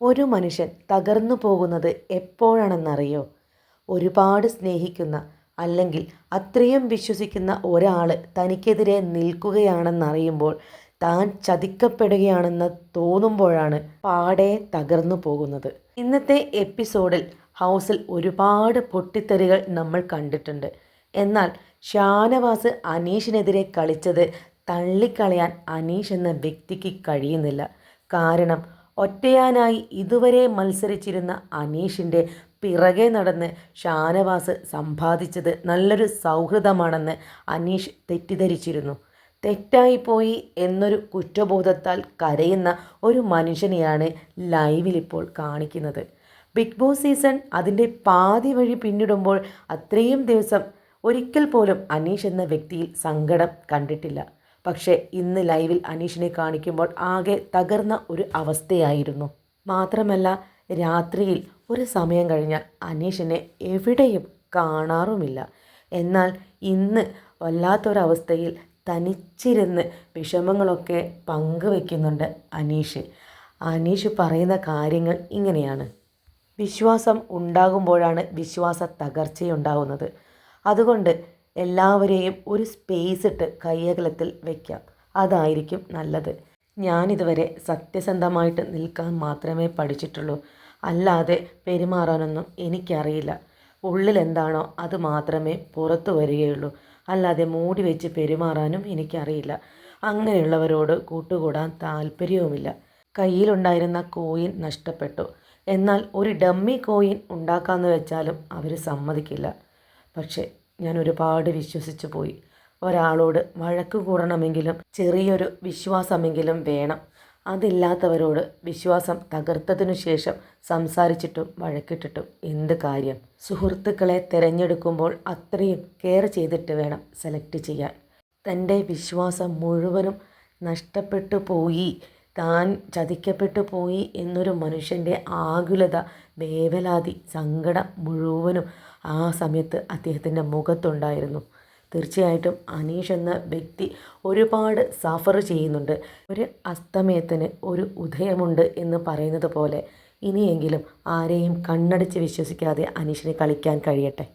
ഒരു മനുഷ്യൻ തകർന്നു പോകുന്നത് എപ്പോഴാണെന്നറിയോ? ഒരുപാട് സ്നേഹിക്കുന്ന അല്ലെങ്കിൽ അത്രയും വിശ്വസിക്കുന്ന ഒരാൾ തനിക്കെതിരെ നിൽക്കുകയാണെന്നറിയുമ്പോൾ, താൻ ചതിക്കപ്പെടുകയാണെന്ന് തോന്നുമ്പോഴാണ് പാടെ തകർന്നു പോകുന്നത്. ഇന്നത്തെ എപ്പിസോഡിൽ ഹൗസിൽ ഒരുപാട് പൊട്ടിത്തെറികൾ നമ്മൾ കണ്ടിട്ടുണ്ട്. എന്നാൽ ഷാനവാസ് അനീഷിനെതിരെ കളിച്ചത് തള്ളിക്കളയാൻ അനീഷ് എന്ന വ്യക്തിക്ക് കഴിയുന്നില്ല. കാരണം ഒറ്റയാനായി ഇതുവരെ മത്സരിച്ചിരുന്ന അനീഷിൻ്റെ പിറകെ നടന്ന് ഷാനവാസ് സമ്പാദിച്ചത് നല്ലൊരു സൗഹൃദമാണെന്ന് അനീഷ് തെറ്റിദ്ധരിച്ചിരുന്നു. തെറ്റായിപ്പോയി എന്നൊരു കുറ്റബോധത്താൽ കരയുന്ന ഒരു മനുഷ്യനെയാണ് ലൈവിലിപ്പോൾ കാണിക്കുന്നത്. ബിഗ് ബോസ് സീസൺ അതിൻ്റെ പാതി വഴി പിന്നിടുമ്പോൾ അത്രയും ദിവസം ഒരിക്കൽ പോലും അനീഷ് എന്ന വ്യക്തിയിൽ സങ്കടം കണ്ടിട്ടില്ല. പക്ഷേ ഇന്ന് ലൈവിൽ അനീഷിനെ കാണിക്കുമ്പോൾ ആകെ തകർന്ന ഒരു അവസ്ഥയായിരുന്നു. മാത്രമല്ല, രാത്രിയിൽ ഒരു സമയം കഴിഞ്ഞാൽ അനീഷിനെ എവിടെയും കാണാറുമില്ല. എന്നാൽ ഇന്ന് വല്ലാത്തൊരവസ്ഥയിൽ തനിച്ചിരുന്ന് വിഷമങ്ങളൊക്കെ പങ്കുവെക്കുന്നുണ്ട് അനീഷ്. അനീഷ് പറയുന്ന കാര്യങ്ങൾ ഇങ്ങനെയാണ്: വിശ്വാസം ഉണ്ടാകുമ്പോഴാണ് വിശ്വാസ തകർച്ചയുണ്ടാകുന്നത്. അതുകൊണ്ട് എല്ലാവരെയും ഒരു സ്പേസ് ഇട്ട് കയ്യകലത്തിൽ വയ്ക്കാം. അതായിരിക്കും നല്ലത്. ഞാനിതുവരെ സത്യസന്ധമായിട്ട് നിൽക്കാൻ മാത്രമേ പഠിച്ചിട്ടുള്ളൂ. അല്ലാതെ പെരുമാറാനൊന്നും എനിക്കറിയില്ല. ഉള്ളിലെന്താണോ അത് മാത്രമേ പുറത്തു വരികയുള്ളൂ. അല്ലാതെ മൂടി വെച്ച് പെരുമാറാനും എനിക്കറിയില്ല. അങ്ങനെയുള്ളവരോട് കൂട്ടുകൂടാൻ താല്പര്യവുമില്ല. കയ്യിലുണ്ടായിരുന്ന കോയിൻ നഷ്ടപ്പെട്ടു. എന്നാൽ ഒരു ഡമ്മി കോയിൻ ഉണ്ടാക്കാമെന്ന് വെച്ചാലും അവർ സമ്മതിക്കില്ല. പക്ഷേ ഞാൻ ഒരുപാട് വിശ്വസിച്ചു പോയി. ഒരാളോട് വഴക്ക് കൂടണമെങ്കിലും ചെറിയൊരു വിശ്വാസമെങ്കിലും വേണം. അതില്ലാത്തവരോട് വിശ്വാസം തകർത്തതിനു ശേഷം സംസാരിച്ചിട്ടും വഴക്കിട്ടിട്ടും എന്ത് കാര്യം? സുഹൃത്തുക്കളെ തിരഞ്ഞെടുക്കുമ്പോൾ അത്രയും കെയർ ചെയ്തിട്ട് വേണം സെലക്ട് ചെയ്യാൻ. തൻ്റെ വിശ്വാസം മുഴുവനും നഷ്ടപ്പെട്ടു പോയി, താൻ ചതിക്കപ്പെട്ടു പോയി എന്നൊരു മനുഷ്യൻ്റെ ആകുലത, വേവലാതി, സങ്കടം മുഴുവനും ആ സമയത്ത് അദ്ദേഹത്തിൻ്റെ മുഖത്തുണ്ടായിരുന്നു. തീർച്ചയായിട്ടും അനീഷ് എന്ന വ്യക്തി ഒരുപാട് സഫർ ചെയ്യുന്നുണ്ട്. ഒരു അസ്തമയത്തിന് ഒരു ഉദയമുണ്ട് എന്ന് പറയുന്നത് പോലെ ഇനിയെങ്കിലും ആരെയും കണ്ണടച്ച് വിശ്വസിക്കാതെ അനീഷിന് കളിക്കാൻ കഴിയട്ടെ.